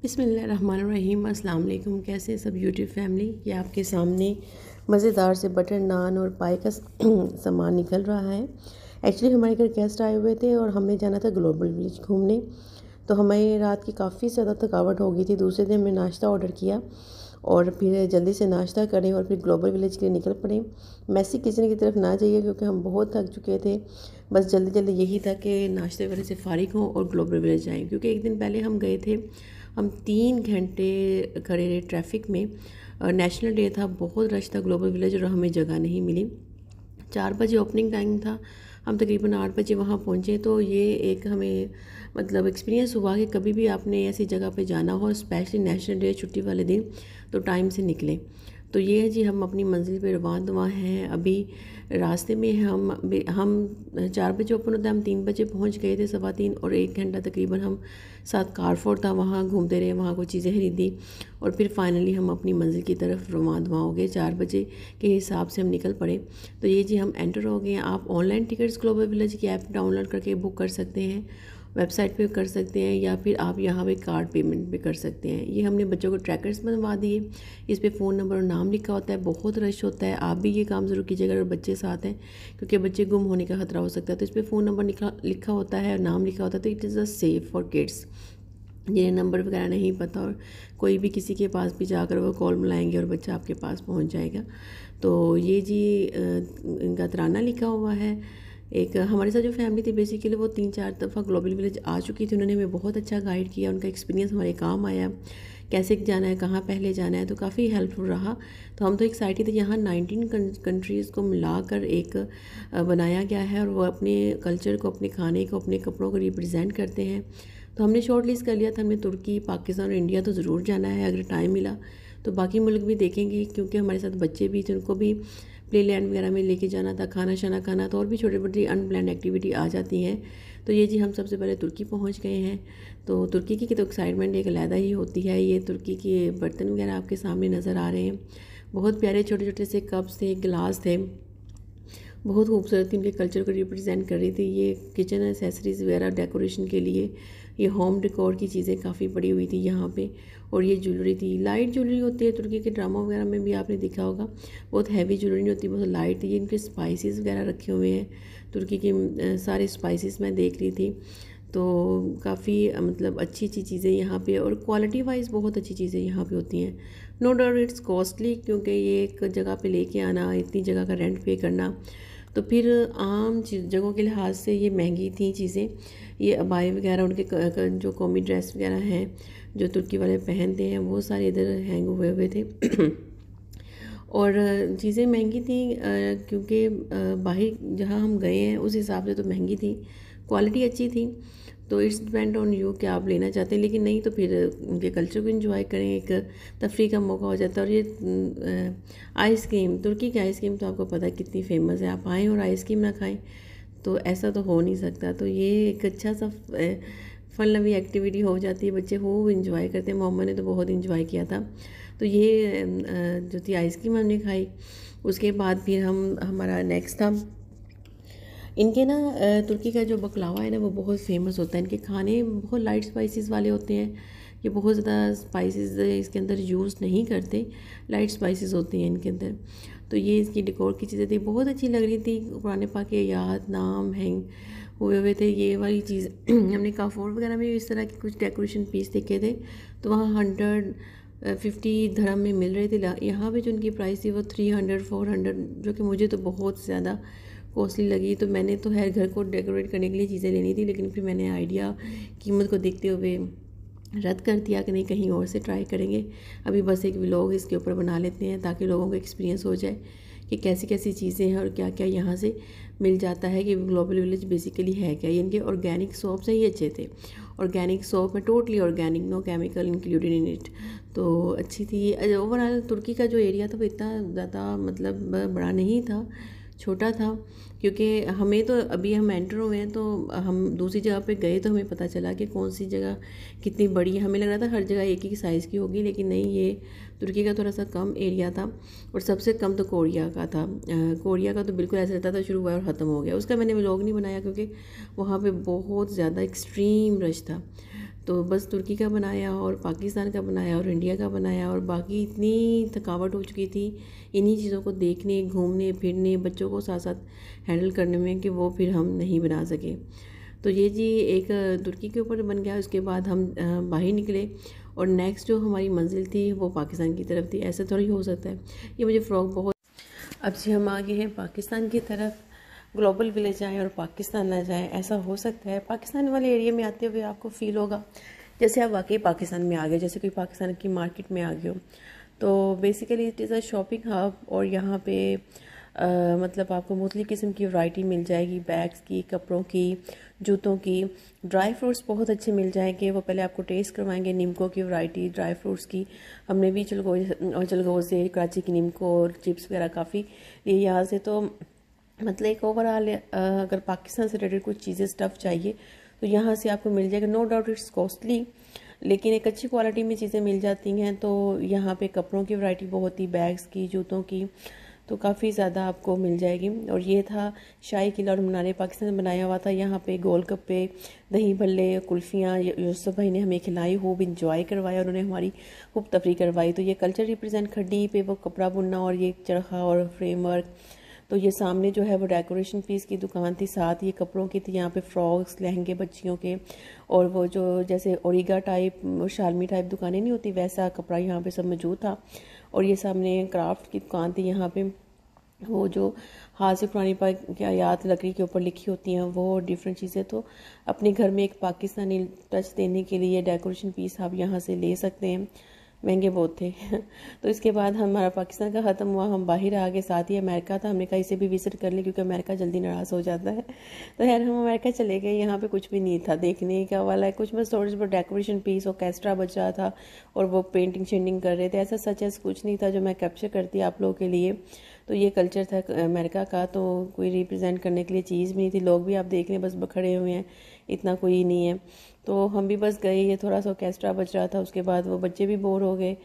बिस्मिल्लाहिर्रहमानिर्रहीम। अस्सलाम वालेकुम। कैसे सब यूट्यूब फैमिली। ये आपके सामने मज़ेदार से बटर नान और पाई का सामान निकल रहा है। एक्चुअली हमारे घर गेस्ट आए हुए थे और हमने जाना था ग्लोबल विलेज घूमने। तो हमें रात की काफ़ी ज़्यादा थकावट हो गई थी। दूसरे दिन हमने नाश्ता ऑर्डर किया और फिर जल्दी से नाश्ता करें और फिर ग्लोबल विलेज के लिए निकल पड़े। मैसी किचन की तरफ ना जाइए क्योंकि हम बहुत थक चुके थे। बस जल्दी जल्दी यही था कि नाश्ते वगैरह से फ़ारिग हों और ग्लोबल विलेज जाएँ, क्योंकि एक दिन पहले हम गए थे। हम 3 घंटे खड़े रहे ट्रैफिक में। नेशनल डे था, बहुत रश था ग्लोबल विलेज और हमें जगह नहीं मिली। 4 बजे ओपनिंग टाइम था, हम तकरीबन 8 बजे वहाँ पहुँचे। तो ये एक हमें मतलब एक्सपीरियंस हुआ कि कभी भी आपने ऐसी जगह पे जाना हो, स्पेशली नेशनल डे छुट्टी वाले दिन, तो टाइम से निकलें। तो ये है जी, हम अपनी मंजिल पे रवां हैं। अभी रास्ते में हम 4 बजे ओपन होता है, हम 3 बजे पहुंच गए थे, 3:15, और 1 घंटा तकरीबन हम साथ कारफोर था, वहाँ घूमते रहे, वहाँ कुछ चीज़ें खरीदी और फिर फाइनली हम अपनी मंजिल की तरफ रवां हो गए। 4 बजे के हिसाब से हम निकल पड़े। तो ये जी हम एंटर हो गए हैं। आप ऑनलाइन टिकट्स ग्लोबल विलेज की ऐप डाउनलोड करके बुक कर सकते हैं, वेबसाइट पे कर सकते हैं, या फिर आप यहाँ पे कार्ड पेमेंट भी कर सकते हैं। ये हमने बच्चों को ट्रैकर्स बनवा दिए, इस पे फ़ोन नंबर और नाम लिखा होता है। बहुत रश होता है, आप भी ये काम ज़रूर कीजिएगा अगर बच्चे साथ हैं, क्योंकि बच्चे गुम होने का खतरा हो सकता है। तो इस पर फ़ोन नंबर लिखा होता है और नाम लिखा होता है। तो it is a safe for kids. जिन्हें नंबर वगैरह नहीं पता और कोई भी किसी के पास भी जाकर वो कॉल मिलाएंगे और बच्चा आपके पास पहुंच जाएगा। तो ये जी इनका तराना लिखा हुआ है। एक हमारे साथ जो फैमिली थी, बेसिकली वो 3-4 दफ़ा ग्लोबल विलेज आ चुकी थी। उन्होंने हमें बहुत अच्छा गाइड किया, उनका एक्सपीरियंस हमारे काम आया, कैसे जाना है, कहाँ पहले जाना है, तो काफ़ी हेल्पफुल रहा। तो हम तो एक्साइटेड थे। यहाँ 19 कंट्रीज़ को मिलाकर एक बनाया गया है और वो अपने कल्चर को, अपने खाने को, अपने कपड़ों को रिप्रेजेंट करते हैं। तो हमने शॉर्ट लिस्ट कर लिया था, हमने तुर्की, पाकिस्तान और इंडिया तो ज़रूर जाना है। अगर टाइम मिला तो बाकी मुल्क भी देखेंगे, क्योंकि हमारे साथ बच्चे भी थे, उनको भी प्ले लैंड वगैरह में लेके जाना था, खाना शाना खाना था, और भी छोटी छोटी अनप्लान एक्टिविटी आ जाती हैं। तो ये जी हम सबसे पहले तुर्की पहुंच गए हैं। तो तुर्की की तो एक्साइटमेंट एक अलग ही होती है। ये तुर्की के बर्तन वगैरह आपके सामने नज़र आ रहे हैं, बहुत प्यारे छोटे छोटे से कप्स थे, गिलास थे, बहुत खूबसूरत थी, उनके कल्चर को रिप्रेजेंट कर रही थी। ये किचन एसेसरीज़ वगैरह डेकोरेशन के लिए, ये होम डेकोर की चीज़ें काफ़ी पड़ी हुई थी यहाँ पे। और ये ज्वेलरी थी, लाइट ज्वेलरी होती है तुर्की के ड्रामा वगैरह में भी आपने देखा होगा, बहुत हैवी ज्वेलरी नहीं होती, बहुत लाइट थी। ये इनके स्पाइसेस वगैरह रखे हुए हैं, तुर्की के सारे स्पाइसेस मैं देख रही थी। तो काफ़ी मतलब अच्छी अच्छी चीज़ें यहाँ पे, और क्वालिटी वाइज बहुत अच्छी चीज़ें यहाँ पे होती हैं। नो डाउट इट्स कॉस्टली, क्योंकि ये एक जगह पे लेके आना, इतनी जगह का रेंट पे करना, तो फिर आम जगहों के लिहाज से ये महंगी थी चीज़ें। ये अबाई वगैरह, उनके जो कौमी ड्रेस वगैरह हैं जो तुर्की वाले पहनते हैं, वो सारे इधर हैंग हुए हुए थे। और चीज़ें महंगी थी, क्योंकि बाहर जहाँ हम गए हैं उस हिसाब से तो महंगी थी, क्वालिटी अच्छी थी। तो इट्स डिपेंड ऑन यू कि आप लेना चाहते हैं, लेकिन नहीं तो फिर उनके कल्चर को एंजॉय करें, एक तफरी का मौका हो जाता है। और ये आइसक्रीम, तुर्की की आइसक्रीम तो आपको पता है कितनी फेमस है। आप आएँ और आइसक्रीम ना खाएं तो ऐसा तो हो नहीं सकता। तो ये एक अच्छा सा फन लवी एक्टिविटी हो जाती है, बच्चे खूब इंजॉय करते हैं। मोहम्मद ने तो बहुत इंजॉय किया था। तो ये जो थी आइसक्रीम हमने खाई। उसके बाद फिर हमारा नेक्स्ट था, इनके ना तुर्की का जो बकलावा है ना, वो बहुत फेमस होता है। इनके खाने बहुत लाइट स्पाइसेस वाले होते हैं, ये बहुत ज़्यादा स्पाइसेस इसके अंदर यूज़ नहीं करते, लाइट स्पाइसेस होती हैं इनके अंदर। तो ये इसकी डेकोर की चीज़ें थी, बहुत अच्छी लग रही थी। पुराने पाक के याद नाम हैंग हुए हुए थे, ये वाली चीज़। हमने काफोर वगैरह में इस तरह के कुछ डेकोरेशन पीस देखे थे, तो वहाँ 150 धर्म में मिल रहे थे। यहाँ पे जो उनकी प्राइस थी वो 300-400, जो कि मुझे तो बहुत ज़्यादा कॉस्टली लगी। तो मैंने तो हर घर को डेकोरेट करने के लिए चीज़ें लेनी थी, लेकिन फिर मैंने आइडिया कीमत को देखते हुए रद्द कर दिया कि नहीं, कहीं और से ट्राई करेंगे। अभी बस एक व्लॉग इसके ऊपर बना लेते हैं ताकि लोगों को एक्सपीरियंस हो जाए कि कैसी कैसी चीज़ें हैं और क्या क्या यहाँ से मिल जाता है, कि ग्लोबल विलेज बेसिकली है क्या। ये इनके ऑर्गेनिक सोप्स हैं, ये अच्छे थे। ऑर्गेनिक सोप है, totally organic, no chemical included in it, तो अच्छी थी। ओवरऑल तुर्की का जो एरिया था वो इतना ज़्यादा मतलब बड़ा नहीं था, छोटा था। क्योंकि हमें तो अभी हम एंटर हुए हैं, तो हम दूसरी जगह पे गए तो हमें पता चला कि कौन सी जगह कितनी बड़ी है। हमें लग रहा था हर जगह एक ही साइज़ की होगी, लेकिन नहीं, ये तुर्की का थोड़ा सा कम एरिया था। और सबसे कम तो कोरिया का था। कोरिया का तो बिल्कुल ऐसा रहता था, शुरू हुआ और ख़त्म हो गया। उसका मैंने व्लॉग नहीं बनाया क्योंकि वहाँ पे बहुत ज़्यादा एक्सट्रीम रश था। तो बस तुर्की का बनाया और पाकिस्तान का बनाया और इंडिया का बनाया, और बाकी इतनी थकावट हो चुकी थी इन्हीं चीज़ों को देखने, घूमने फिरने, बच्चों को साथ साथ हैंडल करने में, कि वो फिर हम नहीं बना सके। तो ये जी एक तुर्की के ऊपर बन गया। उसके बाद हम बाहर निकले और नेक्स्ट जो हमारी मंजिल थी वो पाकिस्तान की तरफ थी। ऐसा थोड़ी हो सकता है। ये मुझे फ्रॉक बहुत। अब जी हम आगे हैं पाकिस्तान की तरफ। ग्लोबल विलेज जाएँ और पाकिस्तान ना जाएँ, ऐसा हो सकता है। पाकिस्तान वाले एरिया में आते हुए आपको फ़ील होगा जैसे आप वाकई पाकिस्तान में आ गए, जैसे कोई पाकिस्तान की मार्केट में आ गए हो। तो basically it is a shopping hub, और यहाँ पे मतलब आपको मुख्तलिफ़ किस्म की वैरायटी मिल जाएगी, बैग्स की, कपड़ों की, जूतों की। ड्राई फ्रूट्स बहुत अच्छे मिल जाएंगे। वो पहले आपको टेस्ट करवाएंगे निम्को की वैरायटी ड्राई फ्रूट्स की। हमने भी चलगो से कराची की निम्को और चिप्स वगैरह काफ़ी लिए यहाँ से। तो मतलब एक ओवरऑल अगर पाकिस्तान से रिलेटेड कुछ चीज़ें स्टफ़ चाहिए तो यहाँ से आपको मिल जाएगा। नो डाउट इट्स कॉस्टली, लेकिन एक अच्छी क्वालिटी में चीज़ें मिल जाती हैं। तो यहाँ पे कपड़ों की वैरायटी बहुत ही, बैग्स की, जूतों की, तो काफ़ी ज़्यादा आपको मिल जाएगी। और ये था शाही किला और मीनार पाकिस्तान बनाया हुआ था। यहाँ पे गोलगप्पे, दही भल्ले, कुल्फ़ियाँ यूसुफ भाई ने हमें खिलाई, खूब इंजॉय करवाया, उन्होंने हमारी खूब तफरी करवाई। तो ये कल्चर रिप्रेजेंट, खड्डी पे वो कपड़ा बुनना और ये चरखा और फ्रेमवर्क। तो ये सामने जो है वो डेकोरेशन पीस की दुकान थी, साथ ये कपड़ों की थी। यहाँ पे फ्रॉक्स, लहंगे बच्चियों के, और वो जो जैसे ओरिगा टाइप, शालमी टाइप दुकानें नहीं होती, वैसा कपड़ा यहाँ पे सब मौजूद था। और ये सामने क्राफ्ट की दुकान थी। यहाँ पे वो जो हाथ से पुरानी की आयात लकड़ी के ऊपर लिखी होती हैं, वो डिफरेंट चीज़ें। तो अपने घर में एक पाकिस्तानी टच देने के लिए डेकोरेशन पीस आप यहाँ से ले सकते हैं। महंगे बहुत थे। तो इसके बाद हमारा पाकिस्तान का ख़त्म हुआ, हम बाहर आ गए। साथ ही अमेरिका था, हमने कहा इसे भी विज़िट कर लें क्योंकि अमेरिका जल्दी नाराज़ हो जाता है। तो यार हम अमेरिका चले गए। यहाँ पे कुछ भी नहीं था देखने का वाला है, कुछ बस थोड़े बहुत डेकोरेशन पीस, ऑर्केस्ट्रा बज रहा था और वो पेंटिंग शेंटिंग कर रहे थे। ऐसा सच है कुछ नहीं था जो मैं कैप्चर करती आप लोगों के लिए। तो ये कल्चर था अमेरिका का, तो कोई रिप्रेजेंट करने के लिए चीज़ भी नहीं थी। लोग भी आप देख लें बस खड़े हुए हैं, इतना कोई नहीं है। तो हम भी बस गए, ये थोड़ा सा ऑर्केस्ट्रा बज रहा था। उसके बाद वो बच्चे भी बोर हो गए,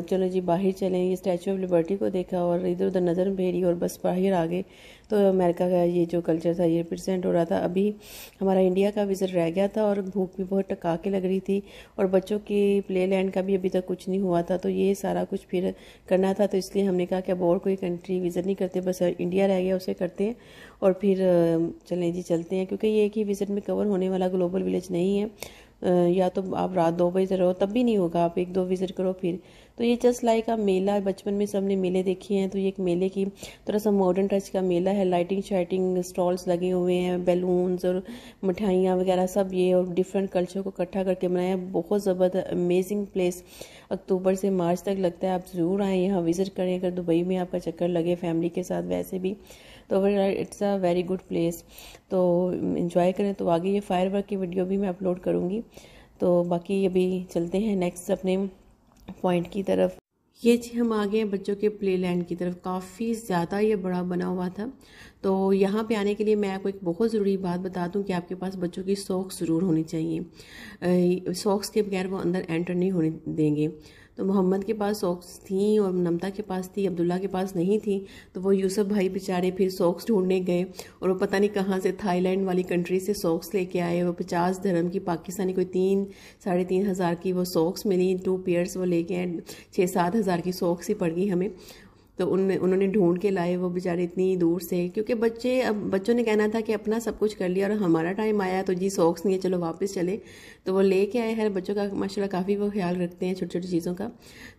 चलो जी बाहर चलें। ये स्टैचू ऑफ लिबर्टी को देखा और इधर उधर नज़र फेरी और बस बाहर आ गए। तो अमेरिका का ये जो कल्चर था ये रिप्रेजेंट हो रहा था। अभी हमारा इंडिया का विज़िट रह गया था और भूख भी बहुत टका के लग रही थी, और बच्चों की प्ले लैंड का भी अभी तक कुछ नहीं हुआ था। तो ये सारा कुछ फिर करना था, तो इसलिए हमने कहा कि अब और कोई कंट्री विज़िट नहीं करते, बस इंडिया रह गया उसे करते हैं और फिर चलें जी चलते हैं। क्योंकि ये एक ही विज़िट में कवर होने वाला ग्लोबल विलेज नहीं है। या तो आप रात 2 बजे रहो तब भी नहीं होगा, आप 1-2 विज़िट करो फिर। तो ये जस्ट लाइक आप मेला, बचपन में सबने मेले देखे हैं, तो ये एक मेले की थोड़ा सा मॉडर्न टच का मेला है। लाइटिंग शाइटिंग स्टॉल्स लगे हुए हैं, बैलून्स और मिठाइयाँ वगैरह सब ये, और डिफरेंट कल्चर को इकट्ठा करके बनाया। बहुत ज़बरदस्त अमेजिंग प्लेस, अक्टूबर से मार्च तक लगता है। आप ज़रूर आएँ यहाँ विज़िट करें अगर दुबई में आपका चक्कर लगे फैमिली के साथ वैसे भी। तो it's a very good place, तो इन्जॉय करें। तो आगे ये फायर वर्क की वीडियो भी मैं अपलोड करूँगी। तो बाकी अभी चलते हैं नेक्स्ट अपने पॉइंट की तरफ। ये जी हम आ गए हैं बच्चों के प्ले लैंड की तरफ। काफ़ी ज़्यादा ये बड़ा बना हुआ था। तो यहाँ पे आने के लिए मैं आपको एक बहुत ज़रूरी बात बता दूँ कि आपके पास बच्चों की सॉक्स ज़रूर होनी चाहिए। सॉक्स के बगैर वो अंदर एंटर नहीं होने देंगे। तो मोहम्मद के पास सॉक्स थी और नमता के पास थी, अब्दुल्ला के पास नहीं थी। तो वो यूसुफ भाई बेचारे फिर सॉक्स ढूंढने गए और वो पता नहीं कहाँ से थाईलैंड वाली कंट्री से सॉक्स लेके आए। वो 50 दिरहम की पाकिस्तानी कोई 3-3.5 हज़ार की वो सॉक्स मिली। 2 पेयर्स वो लेके आए, 6-7 हज़ार की सॉक्स ही पड़ गई हमें। तो उन्होंने ढूंढ के लाए वो बेचारे इतनी दूर से, क्योंकि अब बच्चों ने कहना था कि अपना सब कुछ कर लिया और हमारा टाइम आया तो जी सॉक्स नहीं है, चलो वापस चले। तो वो लेके आए हैं। बच्चों का माशाल्लाह काफ़ी वो ख्याल रखते हैं छोटी छोटी चीज़ों का।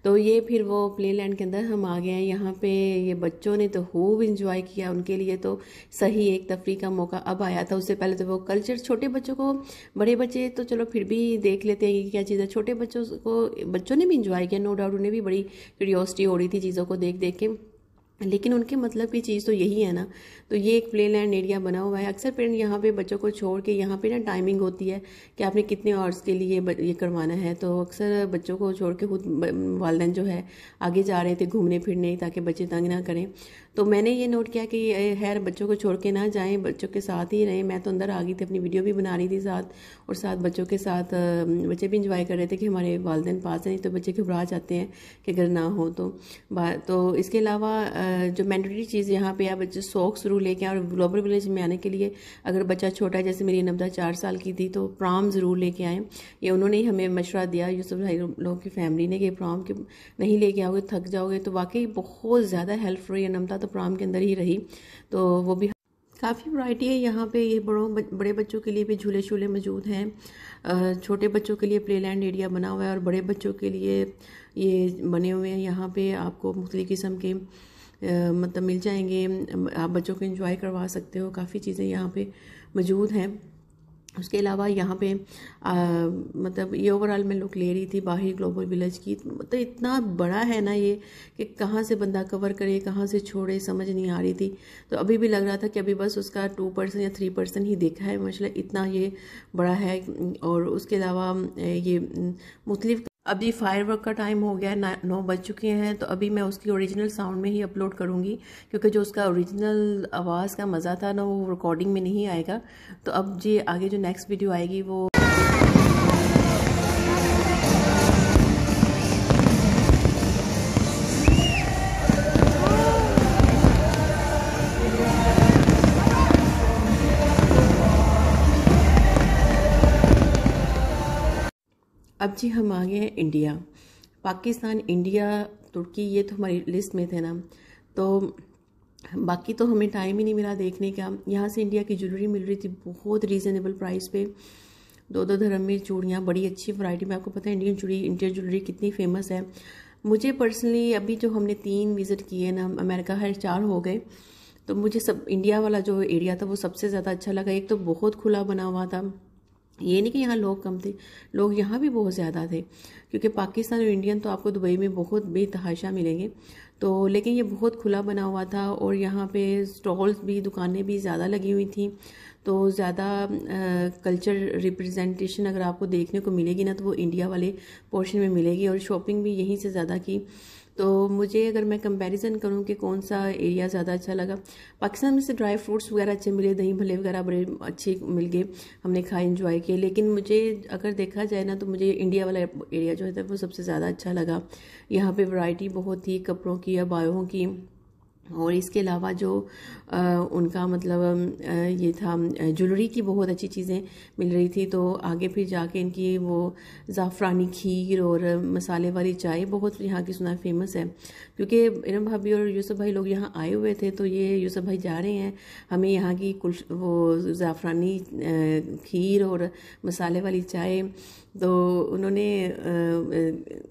तो ये फिर वो प्ले लैंड के अंदर हम आ गए हैं। यहाँ पे ये बच्चों ने तो खूब इंजॉय किया, उनके लिए तो सही एक तफरी का मौका अब आया था। उससे पहले तो वो कल्चर, छोटे बच्चों को, बड़े बच्चे तो चलो फिर भी देख लेते हैं कि क्या चीज़ है, छोटे बच्चों ने भी इंजॉय किया। नो डाउट उन्हें भी बड़ी क्यूरियोसिटी हो रही थी चीज़ों को देख देख के, लेकिन उनके मतलब की चीज़ तो यही है ना। तो ये एक प्ले लैंड एरिया बना हुआ है। अक्सर पेरेंट यहाँ पे बच्चों को छोड़ के, यहाँ पे ना टाइमिंग होती है कि आपने कितने आवर्स के लिए ये करवाना है, तो अक्सर बच्चों को छोड़ के खुद वालिदैन जो है आगे जा रहे थे घूमने फिरने ताकि बच्चे तंग ना करें। तो मैंने ये नोट किया कि खैर बच्चों को छोड़ के ना जाएं, बच्चों के साथ ही रहें। मैं तो अंदर आ गई थी, अपनी वीडियो भी बना रही थी साथ, और साथ बच्चों के साथ बच्चे भी इंजॉय कर रहे थे कि हमारे वालिदैन पास हैं, नहीं तो बच्चे घबरा जाते हैं कि अगर ना हो तो इसके अलावा जो मैंडेटरी चीज़ यहाँ पे है, बच्चे सॉक्स ज़रूर लेके आए। और ग्लोबल विलेज में आने के लिए अगर बच्चा छोटा है, जैसे मेरी नमदा 4 साल की थी, तो प्राम ज़रूर लेके आएँ। ये उन्होंने ही हमें मशवरा दिया यूसुफ भाई लोगों की फैमिली ने कि प्राम के नहीं लेके आओगे थक जाओगे। तो वाकई बहुत ज़्यादा हेल्प रही है नमदा, तो प्राम के अंदर ही रही। तो वो भी काफ़ी वैरायटी है यहाँ पे। ये बड़े बच्चों के लिए भी झूले शूले मौजूद हैं। छोटे बच्चों के लिए प्लेलैंड एरिया बना हुआ है, और बड़े बच्चों के लिए ये बने हुए हैं। यहाँ पे आपको मुख्तलिफ़ किस्म के मतलब मिल जाएंगे, आप बच्चों को एंजॉय करवा सकते हो। काफ़ी चीज़ें यहाँ पे मौजूद हैं। उसके अलावा यहाँ पे मतलब ये ओवरऑल मैं लुक ले रही थी बाहरी ग्लोबल विलेज की। मतलब इतना बड़ा है ना ये कि कहाँ से बंदा कवर करे, कहाँ से छोड़े, समझ नहीं आ रही थी। तो अभी भी लग रहा था कि अभी बस उसका 2% या 3% ही देखा है माशाल्लाह, इतना ये बड़ा है। और उसके अलावा ये मुख्तलिफ, अभी फायरवर्क का टाइम हो गया है, 9 बज चुके हैं। तो अभी मैं उसकी ओरिजिनल साउंड में ही अपलोड करूँगी, क्योंकि जो उसका ओरिजिनल आवाज़ का मज़ा था ना, वो रिकॉर्डिंग में नहीं आएगा। तो अब जी आगे जो नेक्स्ट वीडियो आएगी वो अब जी हम आ गए हैं इंडिया, पाकिस्तान, इंडिया, तुर्की, ये तो हमारी लिस्ट में थे ना। तो बाकी तो हमें टाइम ही नहीं मिला देखने का। यहाँ से इंडिया की ज्वेलरी मिल रही थी बहुत रीज़नेबल प्राइस पे। 2-2 धर्म में चूड़ियाँ, बड़ी अच्छी वैरायटी में। आपको पता है इंडियन ज्वेलरी कितनी फेमस है। मुझे पर्सनली अभी जो हमने 3 विज़िट किए ना, अमेरिका है 4 हो गए, तो मुझे सब इंडिया वाला जो एरिया था वो सबसे ज़्यादा अच्छा लगा। एक तो बहुत खुला बना हुआ था, ये नहीं कि यहाँ लोग कम थे, लोग यहाँ भी बहुत ज़्यादा थे, क्योंकि पाकिस्तान और इंडियन तो आपको दुबई में बहुत बेतहाशा मिलेंगे। तो लेकिन ये बहुत खुला बना हुआ था, और यहाँ पे स्टॉल्स भी, दुकानें भी ज़्यादा लगी हुई थी। तो ज़्यादा कल्चर रिप्रेजेंटेशन अगर आपको देखने को मिलेगी ना, तो वो इंडिया वाले पोर्शन में मिलेगी। और शॉपिंग भी यहीं से ज़्यादा की। तो मुझे अगर मैं कंपैरिजन करूं कि कौन सा एरिया ज़्यादा अच्छा लगा, पाकिस्तान में से ड्राई फ्रूट्स वगैरह अच्छे मिले, दही भल्ले वगैरह बड़े अच्छे मिल गए, हमने खाए, एंजॉय किए। लेकिन मुझे अगर देखा जाए ना, तो मुझे इंडिया वाला एरिया जो है वो सबसे ज़्यादा अच्छा लगा। यहाँ पे वैरायटी बहुत थी कपड़ों की, अबायों की, और इसके अलावा जो उनका मतलब ये था ज्वेलरी की बहुत अच्छी चीज़ें मिल रही थी। तो आगे फिर जाके इनकी वो ज़ाफ़रानी खीर और मसाले वाली चाय बहुत यहाँ की सुना फेमस है, क्योंकि इरम भाभी और यूसुफ भाई लोग यहाँ आए हुए थे। तो ये यूसुफ भाई जा रहे हैं हमें यहाँ की वो ज़ाफ़रानी खीर और मसाले वाली चाय, तो उन्होंने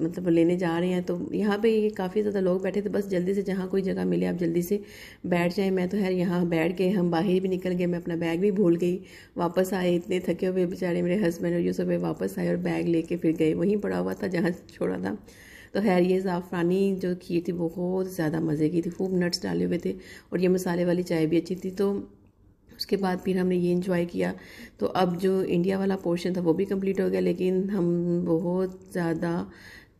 मतलब लेने जा रहे हैं। तो यहाँ पे ये काफ़ी ज़्यादा लोग बैठे थे, बस जल्दी से जहाँ कोई जगह मिले आप जल्दी से बैठ जाएं। मैं तो खैर यहाँ बैठ गए, हम बाहर भी निकल गए, मैं अपना बैग भी भूल गई। वापस आए, इतने थके हुए बेचारे मेरे हस्बैंड और ये सब वापस आए और बैग लेके फिर गए, वहीं पड़ा हुआ था जहाँ छोड़ा था। तो खैर ये ज़ाफ़रानी जो खीर थी बहुत ज़्यादा मज़े की थी, खूब नट्स डाले हुए थे, और ये मसाले वाली चाय भी अच्छी थी। तो उसके बाद फिर हमने ये एंजॉय किया। तो अब जो इंडिया वाला पोर्शन था वो भी कंप्लीट हो गया, लेकिन हम बहुत ज़्यादा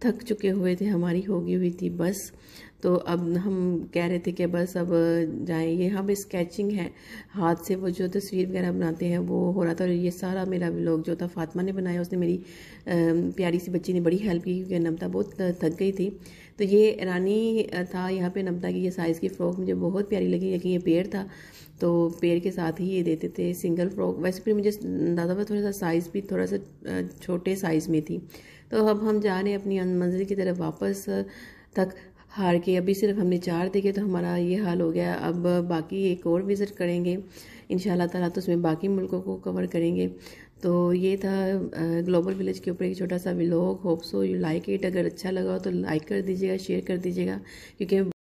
थक चुके हुए थे, हमारी होगी हुई थी बस। तो अब हम कह रहे थे कि बस अब जाएं। यहाँ पे स्केचिंग है, हाथ से वो जो तस्वीर वगैरह बनाते हैं वो हो रहा था। और ये सारा मेरा व्लॉग जो था फातिमा ने बनाया, उसने मेरी प्यारी सी बच्ची ने बड़ी हेल्प की, क्योंकि नमता बहुत थक गई थी। तो ये रानी था यहाँ पे नमता की, ये साइज़ की फ़्रॉक मुझे बहुत प्यारी लगी, लेकिन ये पेड़ था तो पेड़ के साथ ही ये देते थे सिंगल फ्रॉक। वैसे फिर मुझे दादा पर थोड़ा सा साइज़ भी थोड़ा सा छोटे साइज़ में थी। तो अब हम जा रहे हैं अपनी मंजिल की तरफ वापस, थक हार के। अभी सिर्फ हमने 4 देखे तो हमारा ये हाल हो गया। अब बाकी एक और विज़िट करेंगे इंशाल्लाह ताला, तो उसमें बाकी मुल्कों को कवर करेंगे। तो ये था ग्लोबल विलेज के ऊपर एक छोटा सा vlog. Hope so you like it. अगर अच्छा लगा हो तो लाइक कर दीजिएगा, शेयर कर दीजिएगा, क्योंकि